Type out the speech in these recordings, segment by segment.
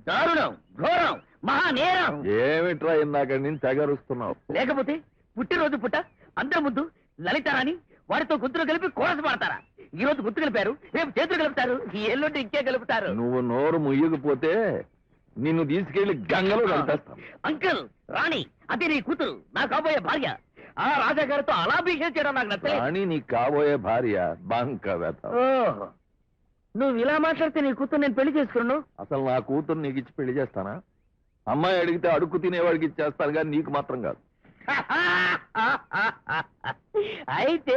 దారుణం, ఘోరం, మహానేరం. ఏమిట్రా ఇందాక నేను తెగరుస్తున్నావు? లేకపోతే పుట్టినరోజు పుట్ట అందరి ముందు లలితారాని వారితో గుర్తులు కలిపి కోరసు పాడతారా? ఈ రోజు గుర్తు కలిపారు, రేపు చేతులు కలుపుతారు, ఈ ఎల్లుండి ఇంకే కలుపుతారు. నువ్వు నోరు ముయ్యకపోతే నిన్ను తీసుకెళ్లి గంగలో కలిపేస్తాను. అంకుల్, రాణి అదే నీ కూతురు, నా కాబోయే భార్య. ఆ రాజాగారితో అలా బిహేవ్ చేయడం నాకు నచ్చలేదు. రాణి నీ కాబోయే భార్య బంక వెత. నువ్వు ఇలా మాట్లాడితే నీ కూతురు నేను పెళ్లి చేసుకున్నాను. అసలు నా కూతురు నీకు ఇచ్చి పెళ్లి చేస్తానా? అమ్మాయి అడిగితే అడుక్కు తినేవాడికి ఇచ్చేస్తాను, కానీ నీకు మాత్రం కాదు. అయితే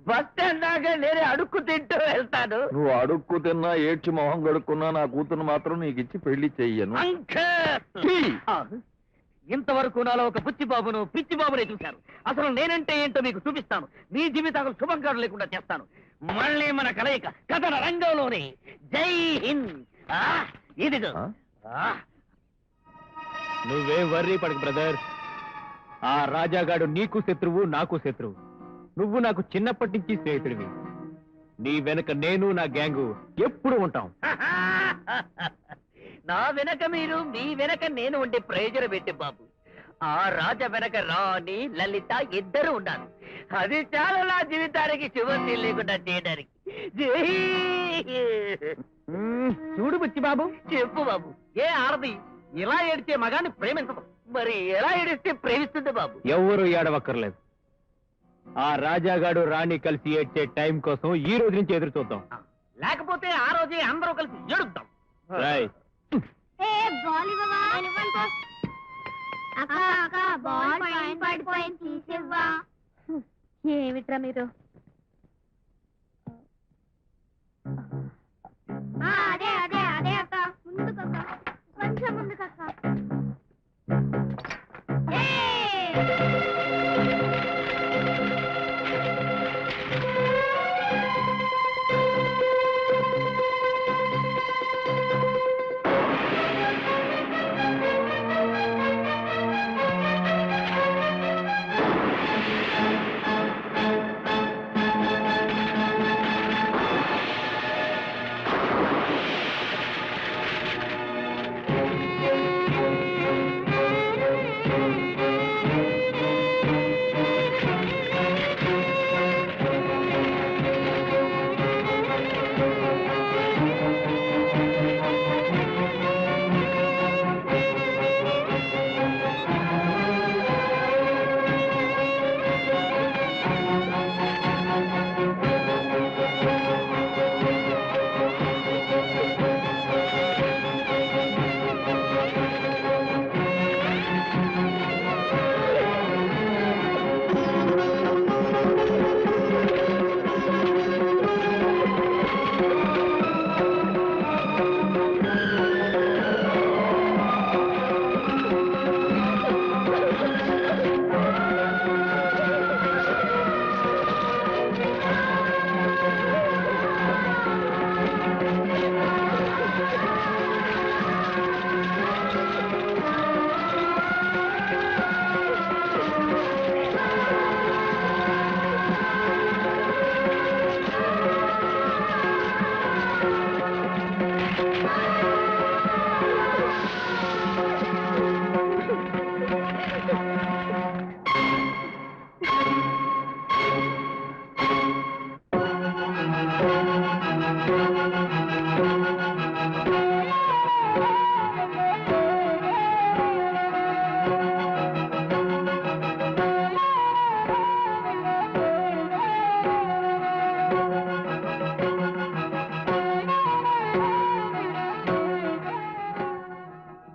బస్ స్టాండ్ దాకా నేనే అడుక్కు తింటూ వెళ్తాను. నువ్వు అడుక్కు తిన్నా ఏడ్చి మొహం కడుక్కున్నా నా కూతురు మాత్రం నీకు ఇచ్చి పెళ్లి చెయ్యను. ఇంతవరకు నాలో ఒక పిచ్చి బాబునే చూశాను. అసలు నేనంటే ఏంటో మీకు చూపిస్తాను. మీ జీవితాలు శుభంగా లేకుండా చేస్తాను. మళ్ళీ మన కలయిక కథన రంగంలోనే. జై హింద్. ఇదిగో. నువ్వేం వర్రీ పడకు బ్రదర్. ఆ రాజాగాడు నీకు శత్రువు, నాకు శత్రువు. నువ్వు నాకు చిన్నప్పటి నుంచి స్నేహితుడివి. నీ వెనక నేను, నా గ్యాంగు ఎప్పుడు ఉంటాం. నా వెనక మీరు, మీ వెనక నేను ఉండే ప్రయోజనం పెట్టి బాబు. ఆ రాజ వెనక రాణి, లలిత ఇద్దరు ఉన్నారు. అది చాలా నా జీవితానికి శుభం లేకుండా చేయడానికి. చూడు బుచ్చి బాబు. చెప్పు బాబు. ఏ ఆడది ఇలా ఏడిచే మగాన్ని ప్రేమించదు, మరి ఎలా ఏడిస్తే ప్రేమిస్తుంది బాబు? ఎవరు ఏడవక్కర్లేదు. ఆ రాజాగాడు రాణి కలిసి ఏడ్చే టైం కోసం ఈ రోజు నుంచి ఎదురు చూద్దాం. లేకపోతే ఆ రోజే అందరూ కలిసి ఏడుద్దాం. ఏమిట్రా మీరు? అదే అదే అదే అక్క, ముందుకక్క, కొంచెం ముందుకక్క.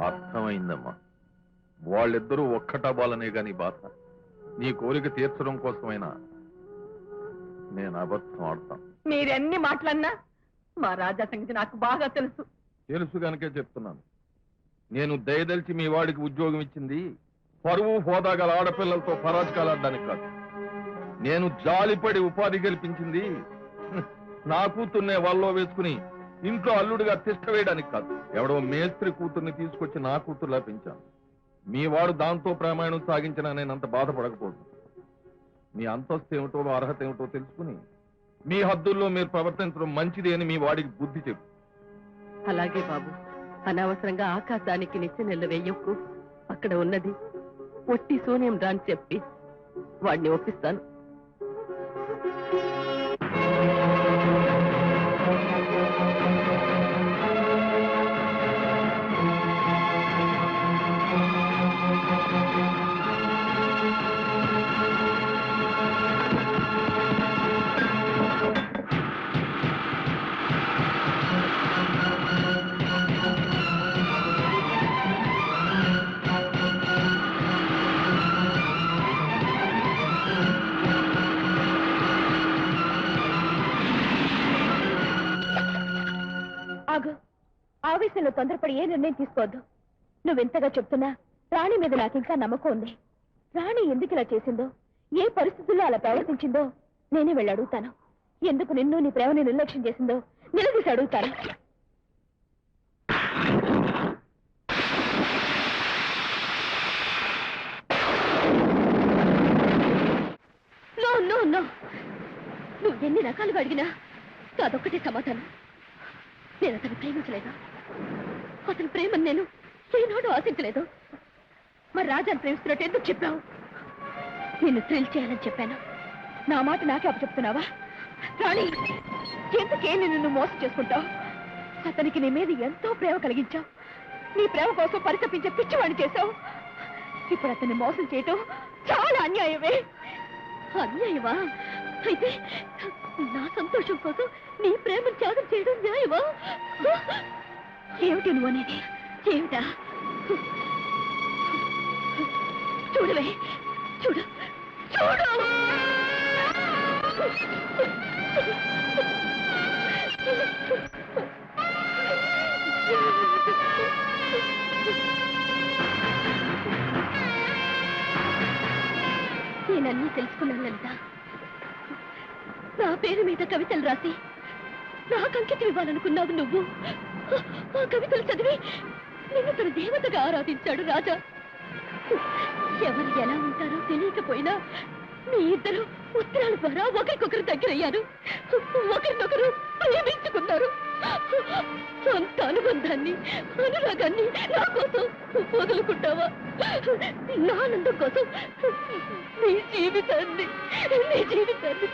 అర్థమైందమ్మా. వాళ్ళిద్దరూ ఒక్కటవ్వాలనే గాని బాధ. నీ కోరిక తీర్చడం కోసమైనా నేను అబద్ధం ఆడతాను. మీరెన్ని మాట్లాడినా మా రాజా సంగతి నాకు బాగా తెలుసు. తెలుసు కనుకే చెప్తున్నాను. నేను దయదలిచి మీ వాడికి ఉద్యోగం ఇచ్చింది పరువు హోదా గల ఆడపిల్లలతో పరాజకాలాడడానికి కాదు. నేను జాలిపడి ఉపాధి కల్పించింది నా కూతుర్నే వాళ్ళలో వేసుకుని ఇంట్లో అల్లుడిగా తిష్ట వేయడానికి కాదు. ఎవడో మేస్త్రి కూతుర్ని తీసుకొచ్చి నా కూతుర్లా పెంచాను. మీ వాడు దాంతో ప్రమాణం సాగించినా నేను అంత బాధపడకపోదు. మీ అంతస్తు ఏమిటో, అర్హత ఏమిటో తెలుసుకుని మీ హద్దుల్లో మీరు ప్రవర్తించడం మంచిది అని మీ వాడికి బుద్ధి చెప్పు. అలాగే బాబు, అనవసరంగా ఆకాశానికి నిచ్చెనెళ్ళు వెయ్యకు. అక్కడ ఉన్నది ఒట్టి శూన్యం రా అని చెప్పి వాడిని ఒప్పిస్తాను. ఆగు. ఆవేశంలో తొందరపడి ఏ నిర్ణయం తీసుకోవద్దు. నువ్వెంతగా చెప్తున్నా రాణి మీద నాకింకా నమ్మకం ఉంది. రాణి ఎందుకు ఇలా చేసిందో, ఏ పరిస్థితుల్లో అలా ప్రవర్తించిందో నేనే వెళ్ళి అడుగుతాను. ఎందుకు నిన్ను నీ ప్రేమని నిర్లక్ష్యం చేసిందో నిలదీసి అడుగుతాను. నో నో నో, నువ్వు ఎన్ని రకాలుగా అడిగినా అదొక్కటే సమాధానం. నేను అతను ప్రేమించలేదు. అతని ప్రేమను నేను ఏనాడు ఆశించలేదు. మరి రాజాను ప్రేమిస్తున్నట్టు ఎందుకు చెప్పావు? నిన్ను థ్రిల్ చేయాలని చెప్పాను. నా మాట నాకే అప్పచెప్తున్నావా? రాణి, ఎందుకే నిన్ను మోసం చేసుకుంటావు? అతనికి నీ మీద ఎంతో ప్రేమ కలిగించావు. నీ ప్రేమ కోసం పరితపించే పిచ్చివాడిని చేశావు. ఇప్పుడు అతన్ని మోసం చేయటం చాలా అన్యాయమే. అన్యాయమా? అయితే నా సంతోషం కోసం నీ ప్రేమను త్యాగం చేయడం న్యాయమా? ఏమిటి నువ్వు అనేది? ఏమిటా? చూడవే, చూడు చూడు. నేనన్నీ తెలుసుకున్నాను లలిత. నా పేరు మీద కవితలు రాసి నాకు అంకితం ఇవ్వాలనుకున్నావు నువ్వు. ఆ కవితలు చదివి నిన్ను తన దేవతగా ఆరాధించాడు రాజా. ఎవరు ఎలా ఉంటారో తెలియకపోయినా మీ ఇద్దరు ఉత్తరాల ద్వారా ఒకరికొకరు దగ్గరయ్యారు. ఒకరినొకరు ప్రేమించుకున్నారు. సొంత అనుబంధాన్ని, అనురాగాన్ని నా కోసం వదులుకుంటావా? నా ఆనందం కోసం నీ జీవితాన్ని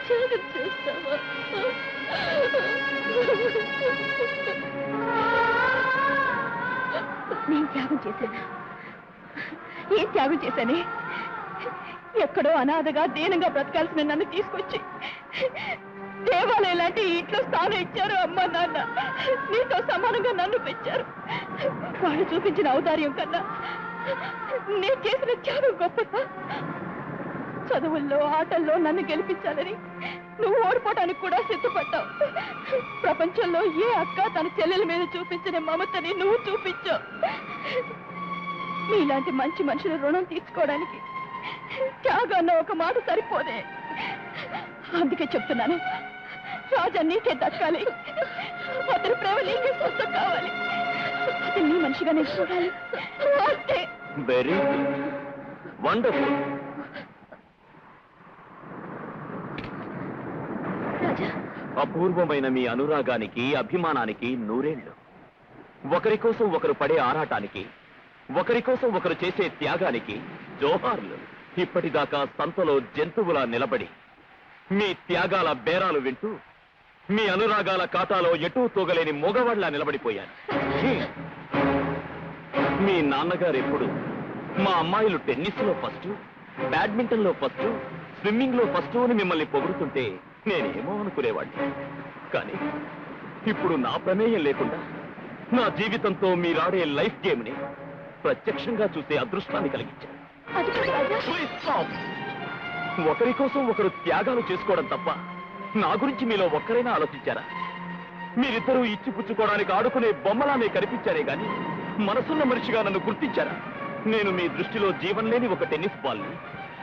త్యాగం చేస్తావా? నేను త్యాగం చేశానా? ఏం త్యాగం చేశానే? ఎక్కడో అనాథగా దీనంగా బ్రతకాల్సిన నన్ను తీసుకొచ్చి దేవాలయం లాంటి ఇంట్లో స్థానం ఇచ్చారు అమ్మా నాన్న. నీతో సమానంగా నన్ను పెంచారు. వాళ్ళు చూపించిన ఔదార్యం కన్నా నేను చేసిన త్యాగం గొప్పదా? చదువుల్లో ఆటల్లో నన్ను గెలిపించాలని నువ్వు ఓడిపోవటానికి కూడా సిద్ధపడ్డావు. ప్రపంచంలో ఏ అక్క తన చెల్లెల మీద చూపించిన మమతని నువ్వు చూపించావు. మీలాంటి మంచి మనుషుల రుణం తీర్చుకోవడానికి త్యాగన్న ఒక మాట సరిపోదే. అందుకే చెప్తున్నాను, రాజా నీకే దక్కాలి. అతని ప్రేమ నీకే సొంతం కావాలి. అతను నీ మనిషిగా నేను చూడాలి. అంతే. Very wonderful. రాజా, అపూర్వమైన మీ అనురాగానికి, అభిమానానికి నూరేళ్లు. ఒకరి కోసం ఒకరు పడే ఆరాటానికి, ఒకరి కోసం ఒకరు చేసే త్యాగానికి జోహార్లు. ఇప్పటిదాకా సంతలో జంతువులా నిలబడి మీ త్యాగాల బేరాలు వింటూ మీ అనురాగాల కాటాలో ఎటూ తోగలేని మోగవాళ్లా నిలబడిపోయాను. మీ నాన్నగారు ఎప్పుడు మా అమ్మాయిలు టెన్నిస్లో ఫస్ట్, బ్యాడ్మింటన్లో ఫస్ట్, స్విమ్మింగ్లో ఫస్ట్ అని మిమ్మల్ని పొగుడుతుంటే నేనేమో అనుకునేవాడిని. కానీ ఇప్పుడు నా ప్రమేయం లేకుండా నా జీవితంతో మీరాడే లైఫ్ గేమ్ని ప్రత్యక్షంగా చూసే అదృష్టాన్ని కలిగించారు. Please stop. ఒకరి కోసం ఒకరు త్యాగాలు చేసుకోవడం తప్ప నా గురించి మీలో ఒక్కరైనా ఆలోచించారా? మీరిద్దరూ ఇచ్చిపుచ్చుకోవడానికి ఆడుకునే బొమ్మలానే కనిపించారే గాని మనసున్న మనిషిగా నన్ను గుర్తించారా? నేను మీ దృష్టిలో జీవం లేని ఒక టెన్నిస్ బాల్ని,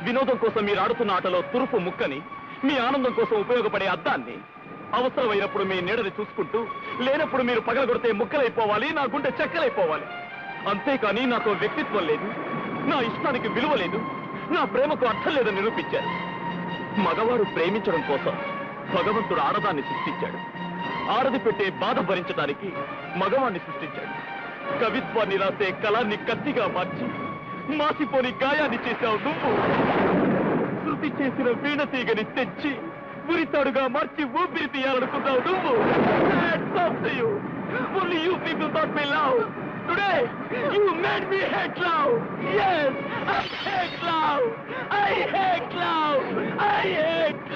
వినోదం కోసం మీరు ఆడుతున్న ఆటలో తురుపు ముక్కని, మీ ఆనందం కోసం ఉపయోగపడే అద్దాన్ని. అవసరమైనప్పుడు మీ నీడని చూసుకుంటూ, లేనప్పుడు మీరు పగలగొడితే ముక్కలైపోవాలి, నా గుండె చెక్కలైపోవాలి. అంతేకాని నాతో వ్యక్తిత్వం లేదు, నా ఇష్టానికి విలువ లేదు, నా ప్రేమకు అర్థం లేదని నిరూపించారు. మగవాడు ప్రేమించడం కోసం భగవంతుడు ఆడదాన్ని సృష్టించాడు. ఆడది పెట్టే బాధ భరించడానికి మగవాణ్ణి సృష్టించాడు. కవిత్వాన్ని రాసే కళాన్ని కత్తిగా మార్చి మాసిపోని గాయాన్ని చేశావు నువ్వు. శృతి చేసిన వీణ తీగని తెచ్చి ఉరితాడుగా మార్చి ఊపిరి తీయాలనుకున్నావు నువ్వు. Hats off to you. Only you people thought me love. Today, you made me hate love. Yes, I hate love. I hate love. I hate